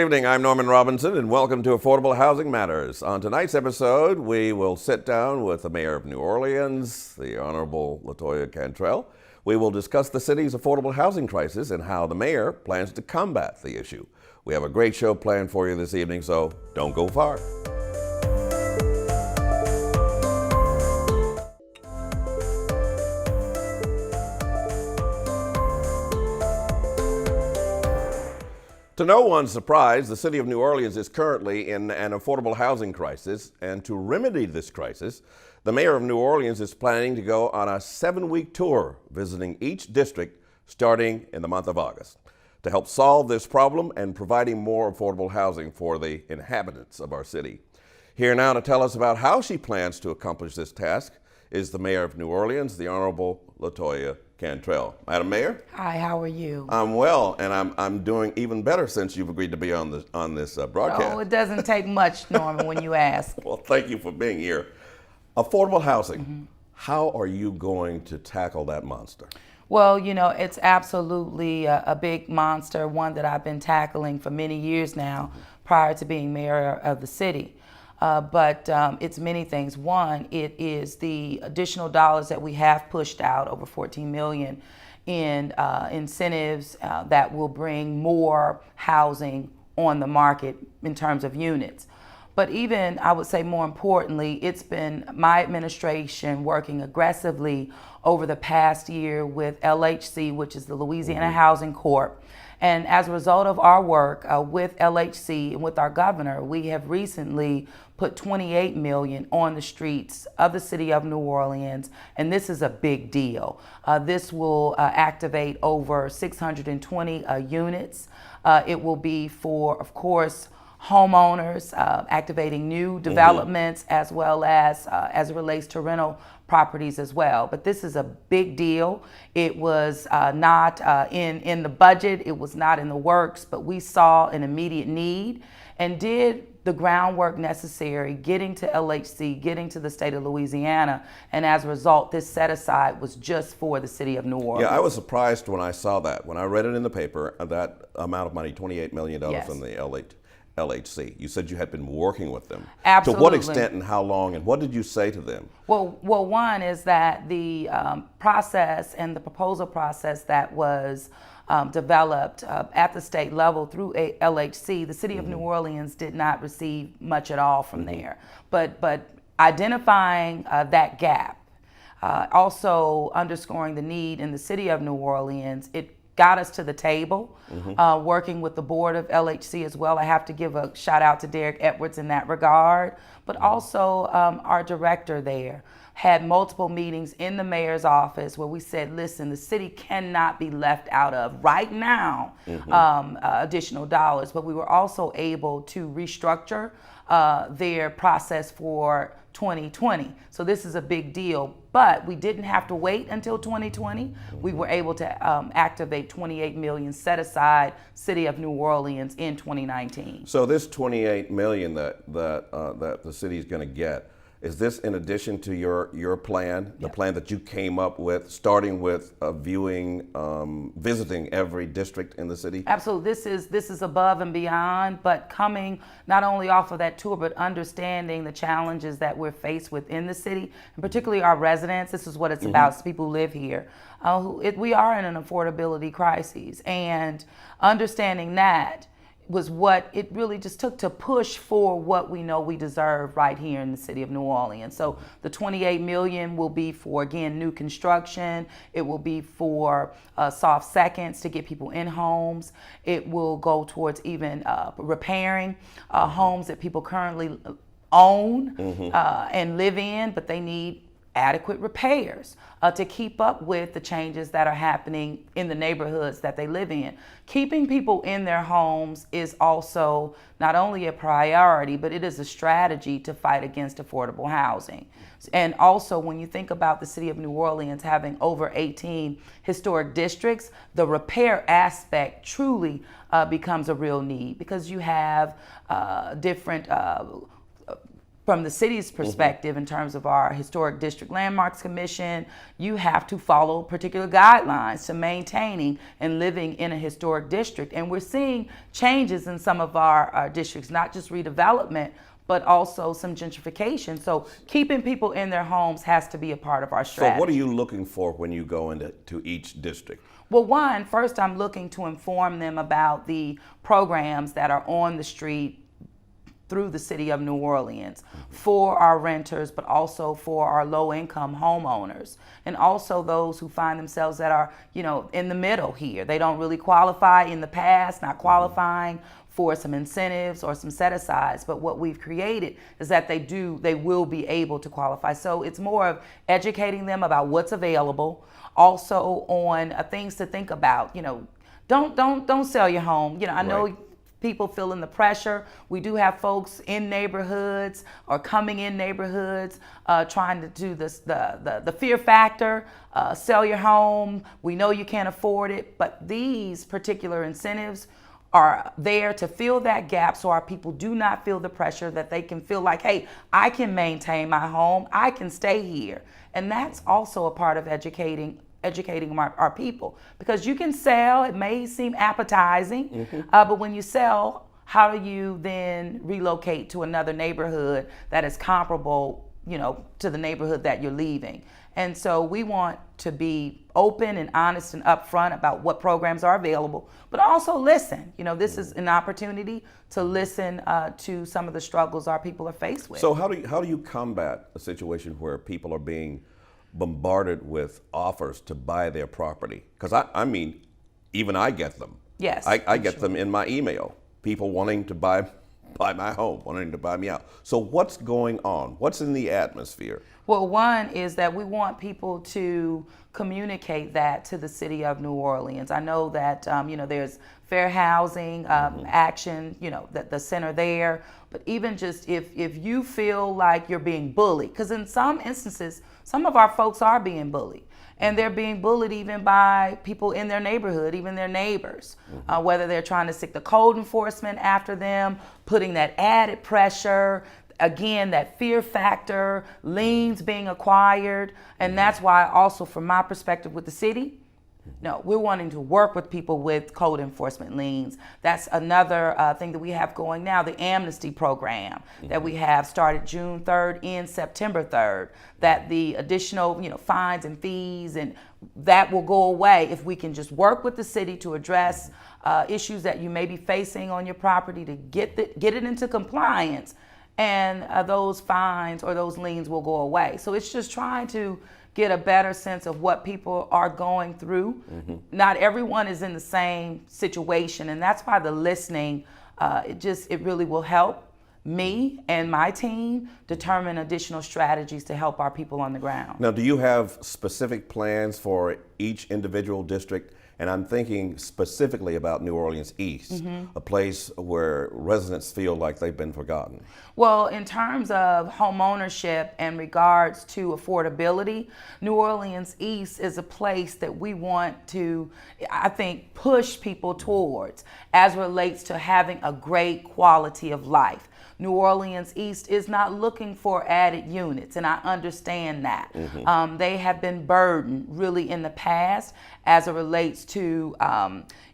evening. I'm Norman Robinson, and welcome to Affordable Housing Matters. On tonight's episode, we will sit down with the Mayor of New Orleans, the Honorable LaToya Cantrell. We will discuss the city's affordable housing crisis and how the mayor plans to combat the issue. We have a great show planned for you this evening, so don't go far. To no one's surprise, the city of New Orleans is currently in an affordable housing crisis, and to remedy this crisis, the mayor of New Orleans is planning to go on a 7-week tour visiting each district starting in the month of August to help solve this problem and providing more affordable housing for the inhabitants of our city. Here now to tell us about how she plans to accomplish this task is the mayor of New Orleans, the Honorable LaToya Cantrell. Madam Mayor. Hi, how are you? I'm well, and I'm doing even better since you've agreed to be on this broadcast. Oh, it doesn't take much, Norman, when you ask. Well, thank you for being here. Affordable housing. How are you going to tackle that monster? Well, you know, it's absolutely a big monster, one that I've been tackling for many years now prior to being mayor of the city. But it's many things. One, it is the additional dollars that we have pushed out, over $14 million in incentives that will bring more housing on the market in terms of units. But even, I would say more importantly, it's been my administration working aggressively over the past year with LHC, which is the Louisiana Housing Corp. And as a result of our work with LHC and with our governor, we have recently put $28 million on the streets of the city of New Orleans, and this is a big deal. This will activate over 620 units. It will be for, of course, homeowners, activating new developments, as well as it relates to rental properties as well. But this is a big deal. It was not in the budget, it was not in the works, but we saw an immediate need and did the groundwork necessary, getting to LHC, getting to the state of Louisiana, and as a result, this set aside was just for the city of New Orleans. Yeah, I was surprised when I saw that. When I read it in the paper, that amount of money, $28 million from the LHC. You said you had been working with them. Absolutely. To what extent and how long, and what did you say to them? Well, one is that the process and the proposal process that was developed at the state level through LHC, the city of New Orleans did not receive much at all from there. But identifying that gap, also underscoring the need in the city of New Orleans, it got us to the table, working with the board of LHC as well. I have to give a shout out to Derek Edwards in that regard, but also our director there had multiple meetings in the mayor's office where we said, listen, the city cannot be left out of right now additional dollars, but we were also able to restructure their process for 2020. So this is a big deal, but we didn't have to wait until 2020. We were able to activate $28 million set aside City of New Orleans in 2019. So this $28 million that the city is going to get, is this in addition to your plan, the plan that you came up with, starting with visiting every district in the city? Absolutely. This is above and beyond, but coming not only off of that tour, but understanding the challenges that we're faced with in the city, and particularly our residents. This is what it's about. It's people who live here. We are in an affordability crisis, and understanding that was what it really just took to push for what we know we deserve right here in the city of New Orleans. So the $28 million will be for, again, new construction. It will be for soft seconds to get people in homes. It will go towards even repairing homes that people currently own and live in, but they need adequate repairs to keep up with the changes that are happening in the neighborhoods that they live in. Keeping people in their homes is also not only a priority, but it is a strategy to fight against affordable housing. And also, when you think about the city of New Orleans having over 18 historic districts, the repair aspect truly becomes a real need, because you have different from the city's perspective, in terms of our Historic District Landmarks Commission, you have to follow particular guidelines to maintaining and living in a historic district. And we're seeing changes in some of our districts, not just redevelopment, but also some gentrification. So keeping people in their homes has to be a part of our strategy. So what are you looking for when you go into each district? Well, first I'm looking to inform them about the programs that are on the street through the city of New Orleans for our renters, but also for our low-income homeowners, and also those who find themselves that are, in the middle here. They don't really qualify in the past, not qualifying for some incentives or some set-asides, but what we've created is that they will be able to qualify. So it's more of educating them about what's available, also on things to think about. Don't sell your home. I know people feeling the pressure. We do have folks in neighborhoods or coming in neighborhoods trying to do this, the fear factor, sell your home. We know you can't afford it, but these particular incentives are there to fill that gap so our people do not feel the pressure, that they can feel like, hey, I can maintain my home, I can stay here. And that's also a part of educating our people, because you can sell, it may seem appetizing, but when you sell, how do you then relocate to another neighborhood that is comparable, to the neighborhood that you're leaving? And so we want to be open and honest and upfront about what programs are available, but also listen. This is an opportunity to listen to some of the struggles our people are faced with. So how do you combat a situation where people are being bombarded with offers to buy their property? Because I mean, even I get them. Yes, I get them in my email. People wanting to buy my home, wanting to buy me out. So what's going on? What's in the atmosphere? Well, one is that we want people to communicate that to the city of New Orleans. I know that there's fair housing action, the center there. But even just if you feel like you're being bullied, because in some instances, some of our folks are being bullied. And they're being bullied even by people in their neighborhood, even their neighbors, whether they're trying to stick the code enforcement after them, putting that added pressure, again, that fear factor, liens being acquired. And that's why also, from my perspective with the city, no, we're wanting to work with people with code enforcement liens. That's another thing that we have going now, the amnesty program that we have started June 3rd and September 3rd, that the additional fines and fees, and that will go away if we can just work with the city to address issues that you may be facing on your property, to get it into compliance, and those fines or those liens will go away. So it's just trying to get a better sense of what people are going through. Not everyone is in the same situation, and that's why the listening, it really will help me and my team determine additional strategies to help our people on the ground. Now, do you have specific plans for each individual district? And I'm thinking specifically about New Orleans East, a place where residents feel like they've been forgotten. Well, in terms of home ownership and regards to affordability, New Orleans East is a place that we want to, I think, push people towards as relates to having a great quality of life. New Orleans East is not looking for added units, and I understand that. They have been burdened really in the past as it relates to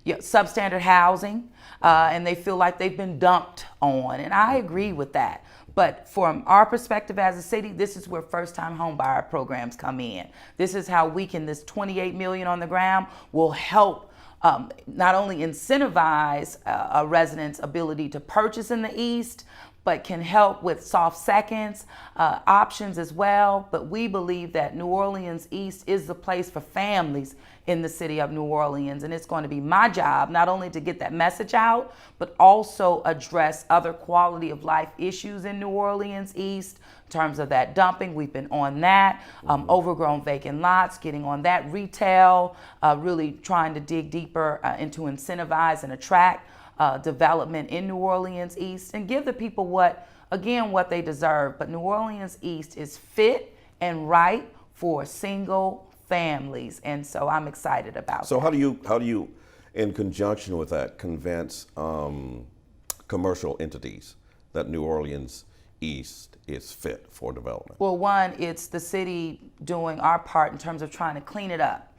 substandard housing, and they feel like they've been dumped on, and I agree with that. But from our perspective as a city, this is where first-time home buyer programs come in. This is how this $28 million on the ground will help not only incentivize a resident's ability to purchase in the East, but can help with soft seconds, options as well. But we believe that New Orleans East is the place for families in the city of New Orleans. And it's going to be my job not only to get that message out, but also address other quality of life issues in New Orleans East. In terms of that dumping, we've been on that. Overgrown vacant lots, getting on that retail, really trying to dig deeper into incentivize and attract development in New Orleans East, and give the people what they deserve. But New Orleans East is fit and right for single families, and so I'm excited about that. So how do you, in conjunction with that, convince commercial entities that New Orleans East is fit for development? Well, one, it's the city doing our part in terms of trying to clean it up.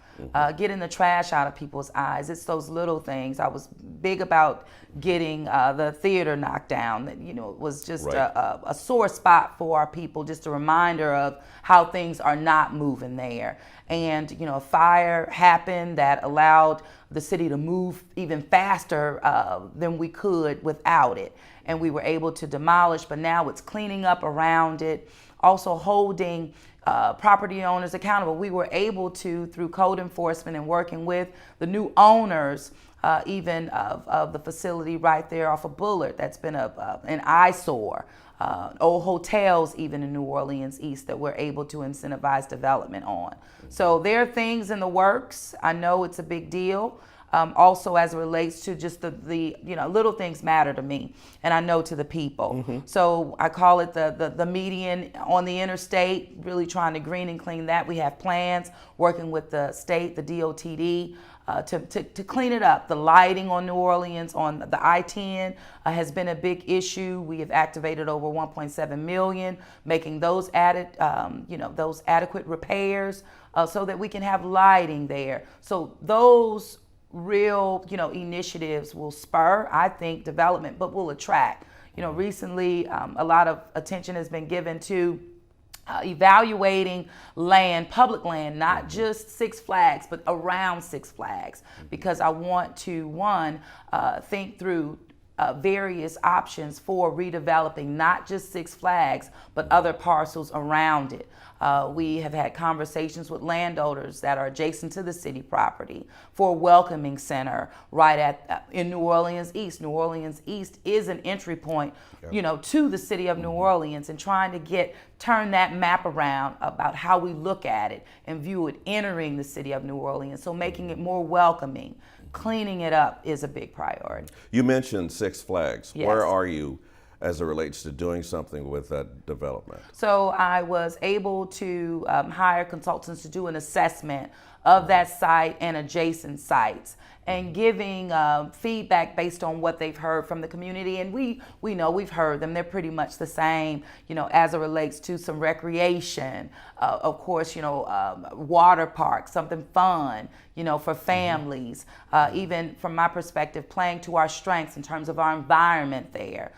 Getting the trash out of people's eyes. It's those little things. I was big about getting the theater knocked down. That, you know, it was just Right. a sore spot for our people. Just a reminder of how things are not moving there. And you know, a fire happened that allowed the city to move even faster than we could without it. And we were able to demolish, but now it's cleaning up around it. Also holding property owners accountable. We were able to, through code enforcement and working with the new owners, even of the facility right there off of Bullard, that's been an eyesore. Old hotels, even in New Orleans East, that we're able to incentivize development on. So there are things in the works. I know it's a big deal. Also, as it relates to just the you know, little things matter to me, and I know to the people. So I call it the median on the interstate, really trying to green and clean that. We have plans working with the state, the DOTD, to clean it up. The lighting on New Orleans on the I-10 has been a big issue. We have activated over 1.7 million, making those those adequate repairs so that we can have lighting there. So those real, you know, initiatives will spur, I think, development, but will attract. You know, recently a lot of attention has been given to evaluating land, public land, not just Six Flags, but around Six Flags, because I want to, one, think through various options for redeveloping not just Six Flags, but other parcels around it. We have had conversations with landowners that are adjacent to the city property for a welcoming center right in New Orleans East. New Orleans East is an entry point, you know, to the city of New Orleans, and trying to turn that map around about how we look at it and view it entering the city of New Orleans. So making it more welcoming, cleaning it up is a big priority. You mentioned Six Flags. Yes. Where are you as it relates to doing something with that development? So I was able to hire consultants to do an assessment of that site and adjacent sites, and giving feedback based on what they've heard from the community. And we know we've heard them. They're pretty much the same, you know, as it relates to some recreation, of course, you know, water park, something fun, you know, for families. Even from my perspective, playing to our strengths in terms of our environment there.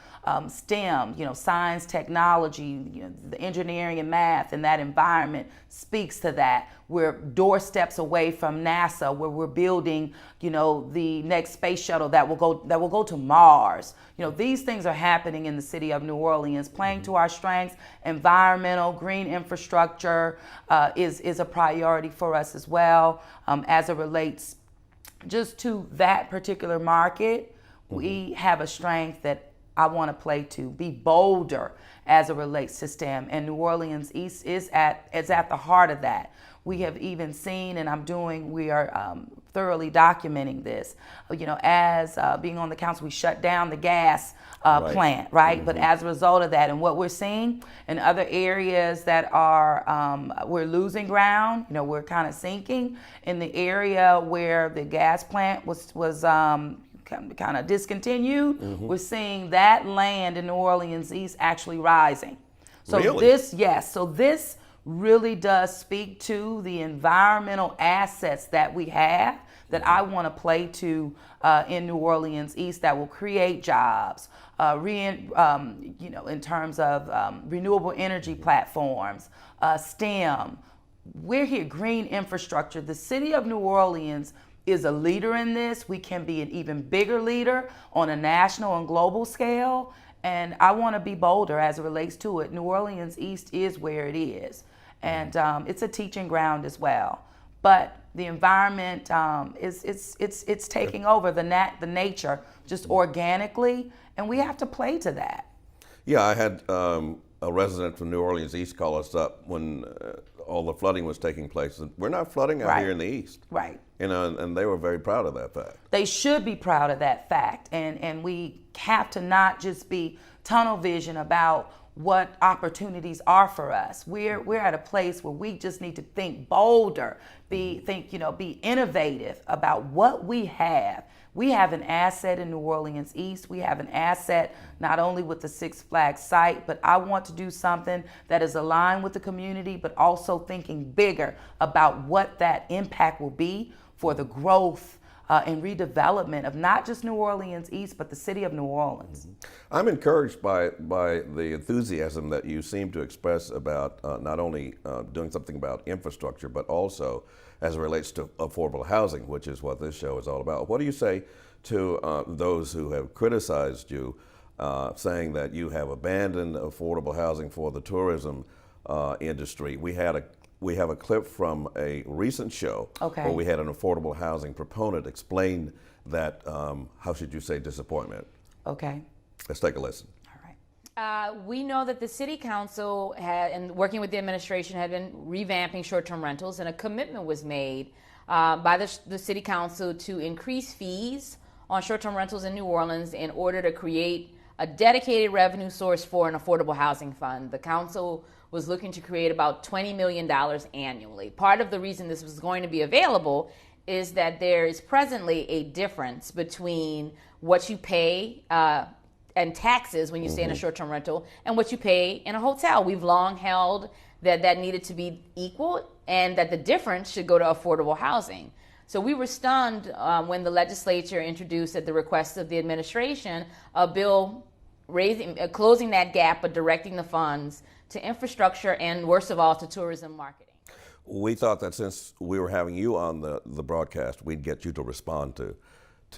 STEM, you know, science, technology, you know, the engineering and math, and that environment speaks to that. We're doorsteps away from NASA, where we're building, you know, the next space shuttle that will go to Mars. You know, these things are happening in the city of New Orleans. Playing to our strengths, environmental, green infrastructure is a priority for us as well. As it relates just to that particular market, we have a strength that I want to play to, be bolder as it relates to STEM, and New Orleans East is at the heart of that. We have even seen, and we are thoroughly documenting this. You know, as being on the council, we shut down the gas plant, right? But as a result of that, and what we're seeing in other areas that are, we're losing ground, you know, we're kind of sinking in the area where the gas plant was kind of discontinued. We're seeing that land in New Orleans East actually rising. So Really? This really does speak to the environmental assets that we have that I want to play to in New Orleans East, that will create jobs, you know, in terms of renewable energy platforms, STEM. We're here, green infrastructure. The city of New Orleans is a leader in this. We can be an even bigger leader on a national and global scale. And I want to be bolder as it relates to it. New Orleans East is where it is. And it's a teaching ground as well. But the environment it's taking over the nature just organically, and we have to play to that. Yeah, I had a resident from New Orleans East call us up when all the flooding was taking place. And we're not flooding out here in the East. Right. You know, and they were very proud of that fact. They should be proud of that fact. And we have to not just be tunnel vision about what opportunities are for us. We're at a place where we just need to think bolder, be innovative about what we have. We have an asset in New Orleans East. We have an asset not only with the Six Flags site, but I want to do something that is aligned with the community, but also thinking bigger about what that impact will be for the growth and redevelopment of not just New Orleans East, but the city of New Orleans. I'm encouraged by the enthusiasm that you seem to express about not only doing something about infrastructure, but also as it relates to affordable housing, which is what this show is all about. What do you say to those who have criticized you, saying that you have abandoned affordable housing for the tourism industry? We have a clip from a recent show where we had an affordable housing proponent explain that, how should you say, disappointment. Okay. Let's take a listen. We know that the City Council had, and working with the administration, had been revamping short-term rentals, and a commitment was made by the City Council to increase fees on short-term rentals in New Orleans in order to create a dedicated revenue source for an affordable housing fund. The council was looking to create about $20 million annually. Part of the reason this was going to be available is that there is presently a difference between what you pay and taxes when you stay in a short-term rental and what you pay in a hotel. We've long held that that needed to be equal and that the difference should go to affordable housing. So we were stunned when the legislature introduced, at the request of the administration, a bill closing that gap but directing the funds to infrastructure and, worst of all, to tourism marketing. We thought that since we were having you on the broadcast, we'd get you to respond to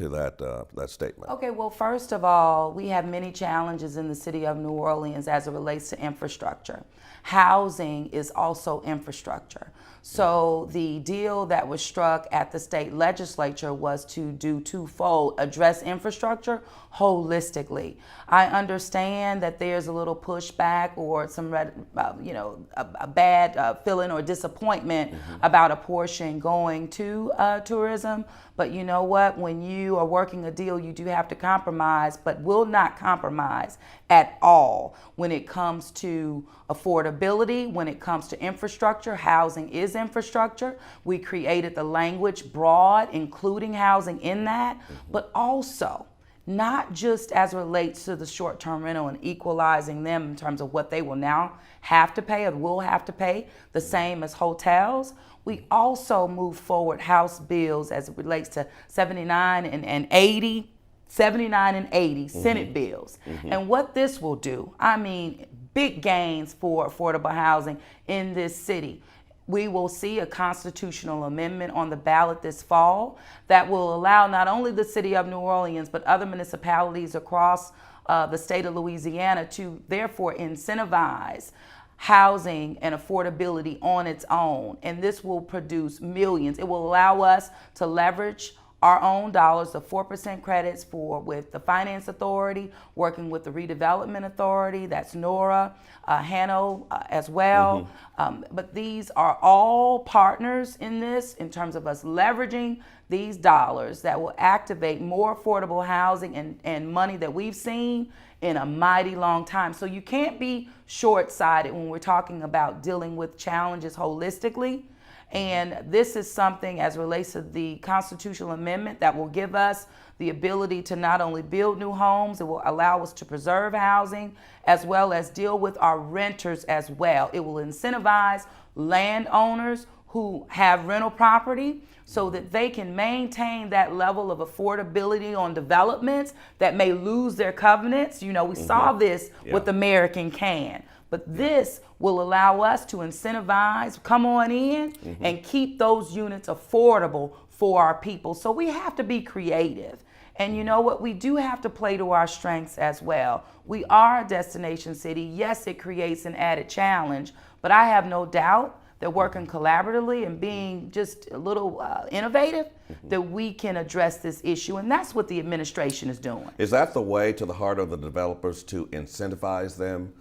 that statement. Okay, well, first of all, we have many challenges in the city of New Orleans as it relates to infrastructure. Housing is also infrastructure. So the deal that was struck at the state legislature was to do twofold: address infrastructure holistically. I understand that there's a little pushback or some, a bad feeling or disappointment about a portion going to tourism. But you know what? When you are working a deal, you do have to compromise, but will not compromise at all when it comes to affordability, when it comes to infrastructure. Housing is infrastructure. We created the language broad, including housing in that, but also not just as it relates to the short-term rental and equalizing them in terms of what they will now have to pay or will have to pay, the same as hotels. We also move forward House bills as it relates to 79 and 80 Senate bills. And what this will do, I mean, big gains for affordable housing in this city. We will see a constitutional amendment on the ballot this fall that will allow not only the city of New Orleans, but other municipalities across the state of Louisiana to therefore incentivize housing and affordability on its own. And this will produce millions. It will allow us to leverage our own dollars, the 4% credits with the Finance Authority, working with the Redevelopment Authority, that's NORA, HANO as well. But these are all partners in this in terms of us leveraging these dollars that will activate more affordable housing and money that we've seen in a mighty long time. So you can't be short-sighted when we're talking about dealing with challenges holistically. And this is something as relates to the constitutional amendment that will give us the ability to not only build new homes, it will allow us to preserve housing as well as deal with our renters as well. It will incentivize landowners who have rental property so that they can maintain that level of affordability on developments that may lose their covenants. You know, we saw this with American Can. But this will allow us to incentivize, come on in, and keep those units affordable for our people. So we have to be creative. And you know what? We do have to play to our strengths as well. We are a destination city. Yes, it creates an added challenge, but I have no doubt that working collaboratively and being just a little innovative, that we can address this issue. And that's what the administration is doing. Is that the way to the heart of the developers, to incentivize them?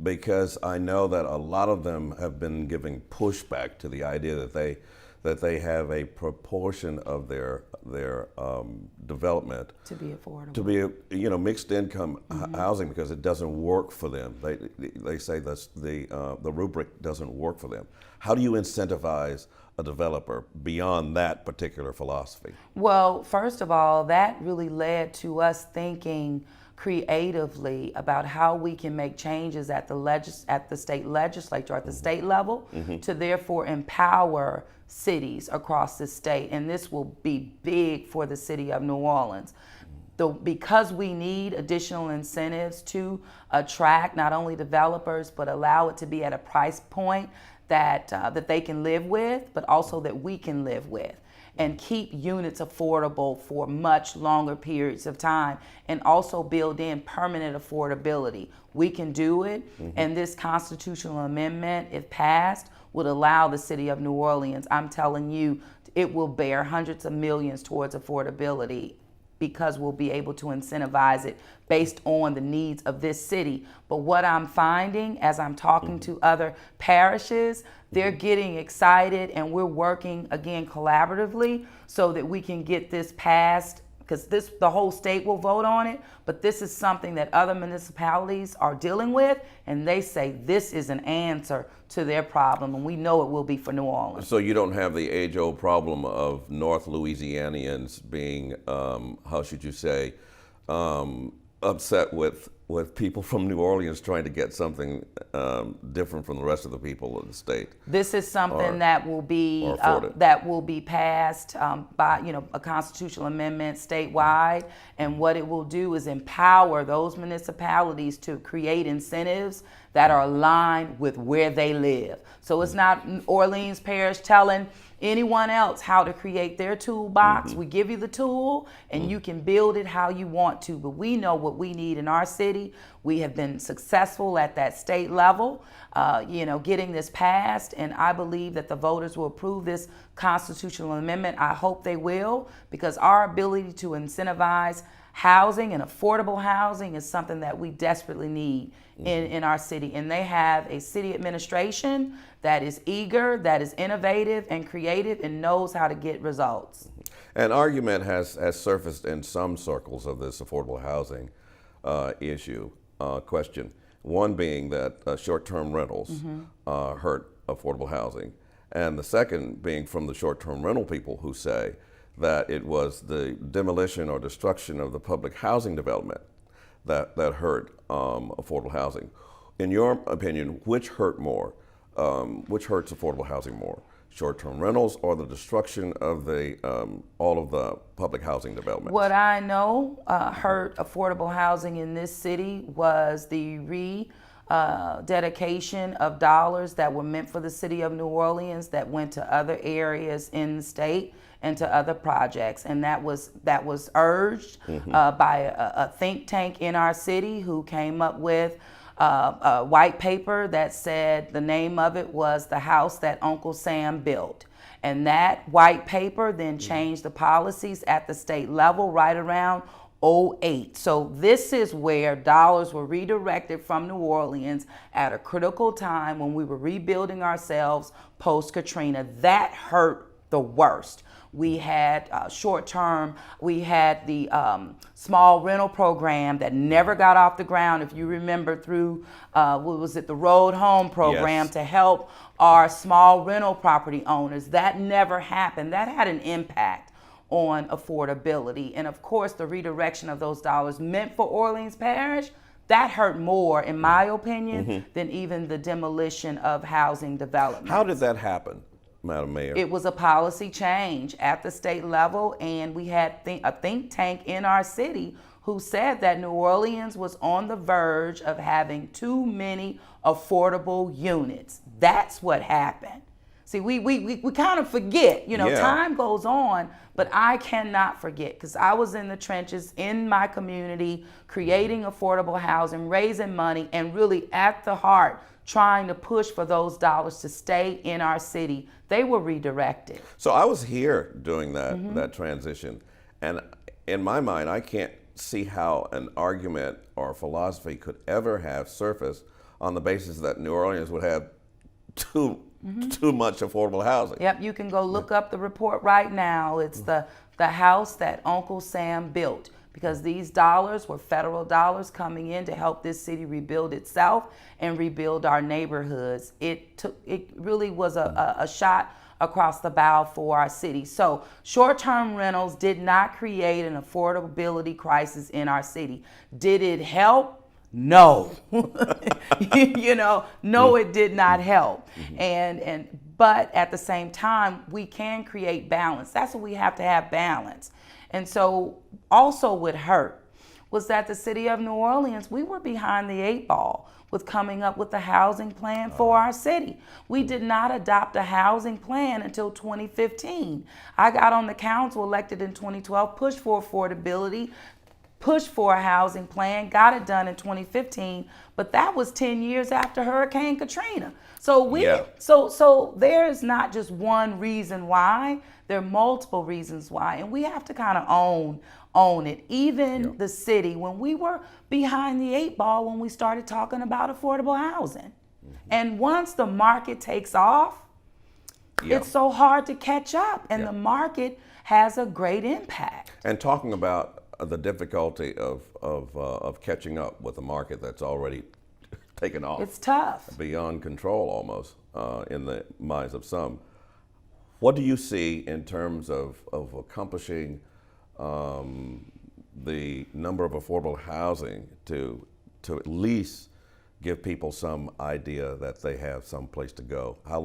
Because I know that a lot of them have been giving pushback to the idea that they have a proportion of their development To be affordable. to be mixed income housing because it doesn't work for them. They say the rubric doesn't work for them. How do you incentivize a developer beyond that particular philosophy? Well, first of all, that really led to us thinking creatively about how we can make changes at the state legislature, at the state level, to therefore empower cities across the state. And this will be big for the city of New Orleans. Because we need additional incentives to attract not only developers, but allow it to be at a price point that they can live with, but also that we can live with, and keep units affordable for much longer periods of time, and also build in permanent affordability. We can do it, and this constitutional amendment, if passed, would allow the city of New Orleans, I'm telling you, it will bear hundreds of millions towards affordability, because we'll be able to incentivize it based on the needs of this city. But what I'm finding as I'm talking to other parishes, they're getting excited, and we're working again collaboratively so that we can get this passed, because the whole state will vote on it, but this is something that other municipalities are dealing with, and they say this is an answer to their problem, and we know it will be for New Orleans. So you don't have the age-old problem of North Louisianians being, how should you say, upset with people from New Orleans trying to get something different from the rest of the people of the state. This is something that will be passed by a constitutional amendment statewide, and what it will do is empower those municipalities to create incentives that are aligned with where they live. So it's not Orleans Parish telling anyone else how to create their toolbox. We give you the tool and you can build it how you want to, but we know what we need in our city. We have been successful at that state level, getting this passed, and I believe that the voters will approve this constitutional amendment. I hope they will, because our ability to incentivize housing and affordable housing is something that we desperately need in our city. And they have a city administration that is eager, that is innovative and creative, and knows how to get results. An argument has surfaced in some circles of this affordable housing question. One being that short-term rentals hurt affordable housing, and the second being from the short-term rental people who say that it was the demolition or destruction of the public housing development that hurt affordable housing. In your opinion, which hurt more? Which hurts affordable housing more? Short-term rentals or the destruction of all of the public housing development? What I know hurt affordable housing in this city was the dedication of dollars that were meant for the city of New Orleans that went to other areas in the state and to other projects, and that was urged by a think tank in our city who came up with a white paper that said the name of it was The House That Uncle Sam Built. And that white paper then changed the policies at the state level right around 2008. So this is where dollars were redirected from New Orleans at a critical time when we were rebuilding ourselves post-Katrina. That hurt the worst. We had short-term, we had the small rental program that never got off the ground, if you remember, through, the Road Home program to help our small rental property owners. That never happened. That had an impact on affordability. And of course, the redirection of those dollars meant for Orleans Parish, that hurt more, in my opinion, than even the demolition of housing development. How did that happen, Madam Mayor? It was a policy change at the state level, and we had a think tank in our city who said that New Orleans was on the verge of having too many affordable units. That's what happened. See, we kind of forget, time goes on, but I cannot forget, because I was in the trenches in my community, creating affordable housing, raising money, and really at the heart, trying to push for those dollars to stay in our city. They were redirected. So I was here during that transition, and in my mind, I can't see how an argument or philosophy could ever have surfaced on the basis that New Orleans would have too much affordable housing. Yep, you can go look up the report right now. It's the the house that Uncle Sam built, because these dollars were federal dollars coming in to help this city rebuild itself and rebuild our neighborhoods. It really was a shot across the bow for our city. So short-term rentals did not create an affordability crisis in our city. Did it help? No. No, it did not help. But at the same time, we can create balance. That's what we have to have, balance. And so also what hurt was that the city of New Orleans, we were behind the 8 ball with coming up with a housing plan for our city. We did not adopt a housing plan until 2015. I got on the council, elected in 2012, pushed for affordability, pushed for a housing plan, got it done in 2015, but that was 10 years after Hurricane Katrina. So so there is not just one reason why, there are multiple reasons why, and we have to kind of own it. Even the city, when we were behind the 8 ball when we started talking about affordable housing. And once the market takes off, it's so hard to catch up, and the market has a great impact. And talking about the difficulty of catching up with a market that's already taken off. It's tough. Beyond control almost in the minds of some. What do you see in terms of accomplishing the number of affordable housing to at least give people some idea that they have some place to go? How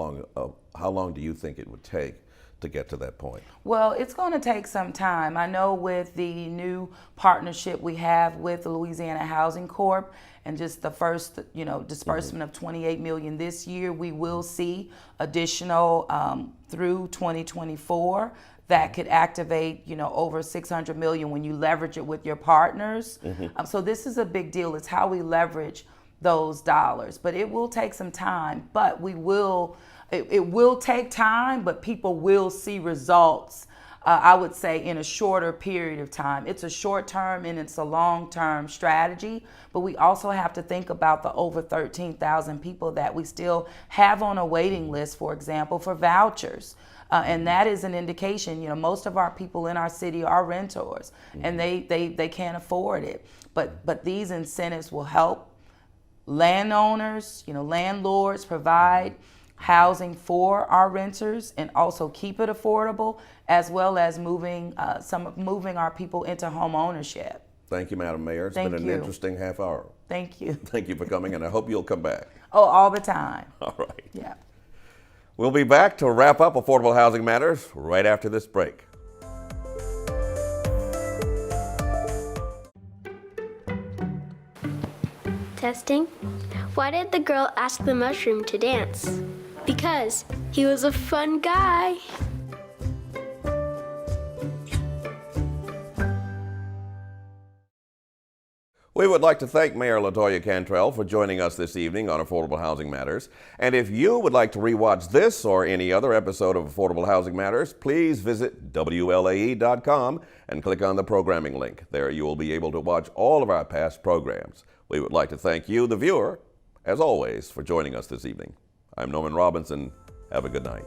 long do you think it would take to get to that point? Well, it's going to take some time. I know with the new partnership we have with the Louisiana Housing Corp and just the first, disbursement of $28 million this year, we will see additional through 2024 that could activate, over $600 million when you leverage it with your partners. So this is a big deal. It's how we leverage those dollars, but it will take some time. But it will take time, but people will see results, I would say, in a shorter period of time. It's a short-term and it's a long-term strategy, but we also have to think about the over 13,000 people that we still have on a waiting list, for example, for vouchers. And that is an indication, most of our people in our city are renters and they can't afford it. But these incentives will help landowners, landlords provide housing for our renters and also keep it affordable, as well as moving our people into home ownership. Thank you, Madam Mayor. It's been an interesting half hour. Thank you. Thank you for coming, and I hope you'll come back. Oh, all the time. All right. Yeah. We'll be back to wrap up Affordable Housing Matters right after this break. Testing. Why did the girl ask the mushroom to dance? Because he was a fun guy. We would like to thank Mayor LaToya Cantrell for joining us this evening on Affordable Housing Matters. And if you would like to rewatch this or any other episode of Affordable Housing Matters, please visit WLAE.gov and click on the programming link. There you will be able to watch all of our past programs. We would like to thank you, the viewer, as always, for joining us this evening. I'm Norman Robinson. Have a good night.